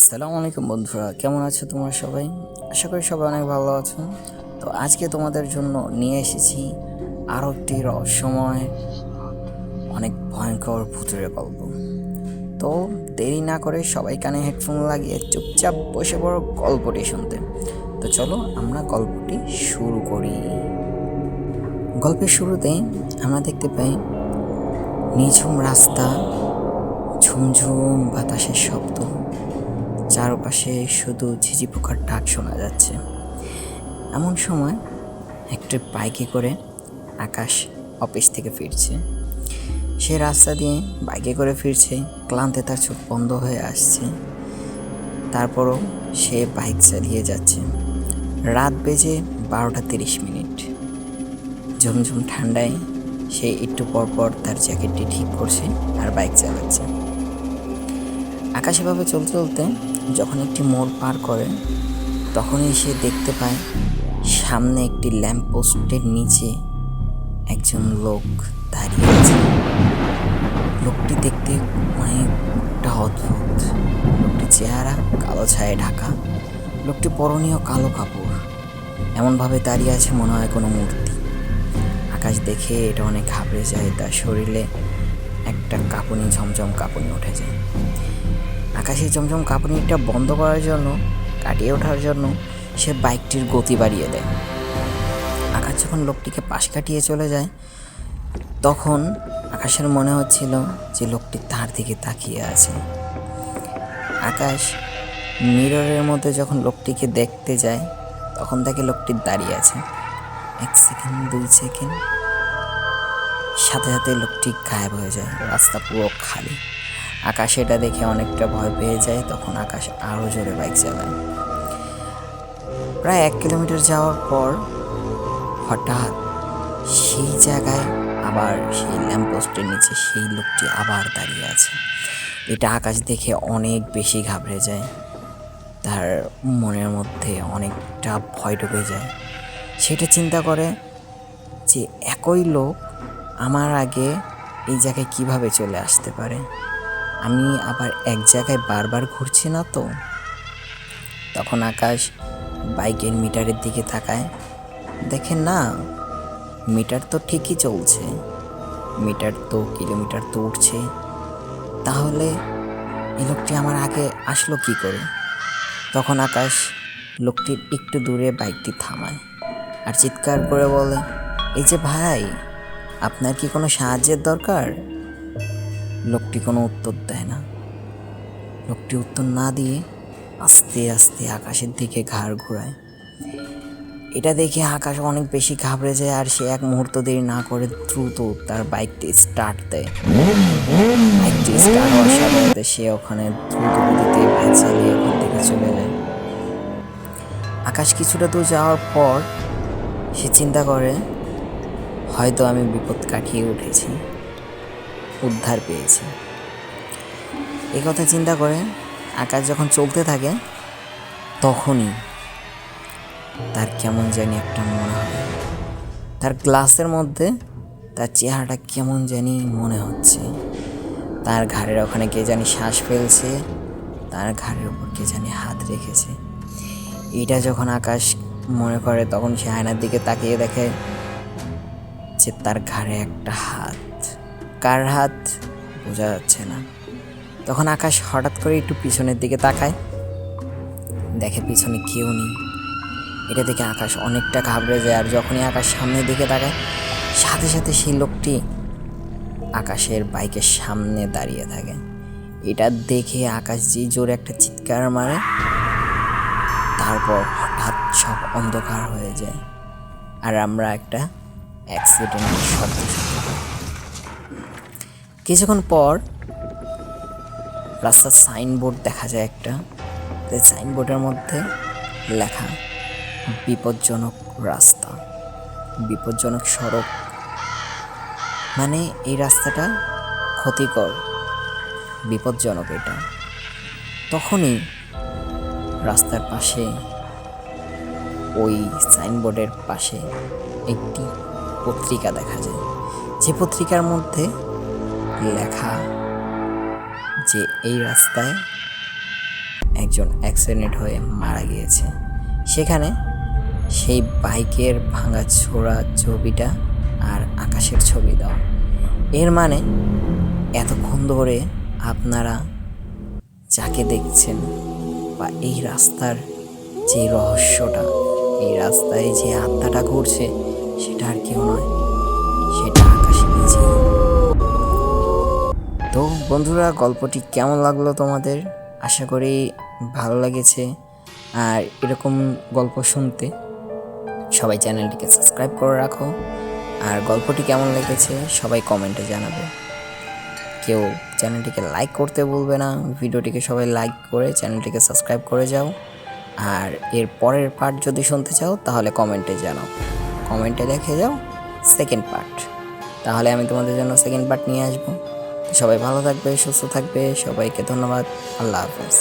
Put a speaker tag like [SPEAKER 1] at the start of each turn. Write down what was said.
[SPEAKER 1] আসসালামু আলাইকুম বন্ধুরা, কেমন আছো তোমরা সবাই? আশা করি সবাই অনেক ভালো আছো। তো আজকে তোমাদের জন্য নিয়ে এসেছি আরও একটি রহস্যময়, অনেক ভয়ঙ্কর ভূতের গল্প। তো দেরি না করে সবাই কানে হেডফোন লাগিয়ে চুপচাপ বসে পড়ো গল্পটি শুনতে। তো চলো আমরা গল্পটি শুরু করি। গল্পের শুরুতেই আমরা দেখতে পাই নিঝুম রাস্তা, ঝুমঝুম বাতাসের শব্দ, চারপাশে শুধু ঝিঝি পোকার ডাক শোনা যাচ্ছে। এমন সময় একটা বাইকে করে আকাশ অফিস থেকে ফিরছে। সে রাস্তা দিয়ে বাইকে করে ফিরছে, ক্লান্তে তার চোখ বন্ধ হয়ে আসছে। তারপরও সে বাইক চালিয়ে যাচ্ছে। রাত বেজে 12:30। ঝুমঝুম ঠান্ডায় সে একটু পরপর তার জ্যাকেটটি ঠিক করছে আর বাইক চালাচ্ছে। আকাশে ভাবে চলতে চলতে যখন একটি মোড় পার করে, তখনই সে দেখতে পায় সামনে একটি ল্যাম্পপোস্টের নিচে একজন লোক দাঁড়িয়ে আছে। লোকটি দেখতে অনেকটা অদ্ভুত। লোকটির চেহারা কালো ছায়ায় ঢাকা। লোকটি পরনীয় কালো কাপড়, এমনভাবে দাঁড়িয়ে আছে মনে হয় কোনো মূর্তি। আকাশ দেখে এটা অনেক ঘাবড়ে যায়, তার শরীরে একটা কাঁপুনি, ঝমঝম কাঁপুনি উঠে যায়। আকাশের ঝমঝম কাঁপুনিটা বন্ধ করার জন্য, কাটিয়ে ওঠার জন্য সে বাইকটির গতি বাড়িয়ে দেয়। আকাশ যখন লোকটিকে পাশ কাটিয়ে চলে যায়, তখন আকাশের মনে হচ্ছিল যে লোকটি তার দিকে তাকিয়ে আছে। আকাশ মিররের মধ্যে যখন লোকটিকে দেখতে যায়, তখন দেখে লোকটি দাঁড়িয়ে আছে। 1 সেকেন্ড, 2 সেকেন্ড, সাথে সাথে লোকটি গায়েব হয়ে যায়। রাস্তা পুরো খালি। আকাশ এটা দেখে অনেকটা ভয় পেয়ে যায়। তখন আকাশ আরও জোরে বাইক চালায়। প্রায় 1 কিলোমিটার যাওয়ার পর হঠাৎ সেই জায়গায় আবার সেই ল্যাম্পপোস্টের নিচে সেই লোকটি আবার দাঁড়িয়ে আছে। এটা আকাশ দেখে অনেক বেশি ঘাবড়ে যায়। তার মনের মধ্যে অনেকটা ভয় ঢুকে যায়। সেটা চিন্তা করে যে একই লোক আমার আগে এই জায়গায় কিভাবে চলে আসতে পারে। আমি আবার এক জায়গায় বারবার ঘুরছি না তো। তখন আকাশ বাইকের মিটারের দিকে তাকায়, দেখে না, মিটার তো ঠিকই চলছে, মিটার তো কিলোমিটার তো উঠছে। তাহলে এই লোকটি আমার আগে আসলো কি করে? তখন আকাশ লোকটির একটু দূরে বাইকটি থামায় আর চিৎকার করে বলে, এই যে ভাই, আপনার কি কোনো সাহায্যের দরকার? লোকটি কোনো উত্তর দেয় না। লোকটি উত্তর না দিয়ে আস্তে আস্তে আকাশের দিকে ঘাড় ঘোরায়। এটা দেখে আকাশ অনেক বেশি ঘাবড়ে যায় আর সে এক মুহূর্ত দেরি না করে দ্রুত তার বাইকটি স্টার্ট দেয়। বাইকটি স্টার্ট হওয়ার সাথে সাথে সে ওখানে দ্রুত গতিতে বাইক চালিয়ে ওখান থেকে চলে যায়। আকাশ কিছুটা দূর যাওয়ার পর সে চিন্তা করে, হয়তো আমি বিপদ কাটিয়ে উঠেছি, উদ্ধার পেয়েছি। এই কথা চিন্তা করে আকাশ যখন চলতে থাকে, তখনই তার কেমন জানি একটা মনে হয়, তার গ্লাসের মধ্যে তার চেহারাটা কেমন জানি মনে হচ্ছে। তার ঘাড়ের ওখানে কে জানি শ্বাস ফেলছে, তার ঘাড়ের উপর কে জানি হাত রেখেছে। এটা যখন আকাশ মনে করে, তখন সে আয়নার দিকে তাকিয়ে দেখে যে তার ঘাড়ে একটা হাত। কার হাত বোঝা যাচ্ছে না। তখন আকাশ হঠাৎ করে একটু পিছনের দিকে তাকায়, দেখে পিছনে কেউ নেই। এটা দেখে আকাশ অনেকটা ঘাবড়ে যায়। আর যখনই আকাশ সামনের দিকে তাকায়, সাথে সাথে সেই লোকটি আকাশের বাইকের সামনে দাঁড়িয়ে থাকে। এটা দেখে আকাশ যে জোরে একটা চিৎকার মারে, তারপর হঠাৎ সব অন্ধকার হয়ে যায় আর আমরা একটা অ্যাক্সিডেন্টের শব্দ শুনতে পাই। কিছুক্ষণ পর রাস্তার সাইনবোর্ড দেখা যায় একটা। সাইনবোর্ডের মধ্যে লেখা, বিপজ্জনক রাস্তা, বিপজ্জনক সড়ক, মানে এই রাস্তাটা ক্ষতিকর, বিপজ্জনক এটা। তখনই রাস্তার পাশে, ওই সাইনবোর্ডের পাশে একটি পত্রিকা দেখা যায়, যে পত্রিকার মধ্যে লেখা যে এই রাস্তায় একজন একজন অ্যাক্সিডেন্ট হয়ে মারা গিয়েছে। সেখানে সেই বাইকের ভাঙা ছোড়া ছবিটা আর আকাশের ছবি দেওয়া। এর মানে এতক্ষণ ধরে আপনারা যাকে দেখছেন বা এই রাস্তার যে রহস্যটা, এই রাস্তায় যে আত্মাটা ঘুরছে, সেটা আর কেউ নয়, সেটা আকাশ নিজেই। তো বন্ধুরা, গল্পটি কেমন লাগলো তোমাদের? আশা করি ভালো লেগেছে। আর এরকম গল্প শুনতে সবাই চ্যানেলটিকে সাবস্ক্রাইব করে রাখো। আর গল্পটি কেমন লেগেছে সবাই কমেন্টে জানাবে। কেউ চ্যানেলটিকে লাইক করতে ভুলবে না। ভিডিওটিকে সবাই লাইক করে চ্যানেলটিকে সাবস্ক্রাইব করে যাও। আর এর পরের পার্ট যদি শুনতে চাও তাহলে কমেন্টে জানাও, কমেন্টে লিখে যাও সেকেন্ড পার্ট, তাহলে আমি তোমাদের জন্য সেকেন্ড পার্ট নিয়ে আসবো। সবাই ভালো থাকবে, সুস্থ থাকবে, সবাইকে ধন্যবাদ। আল্লাহ হাফেজ।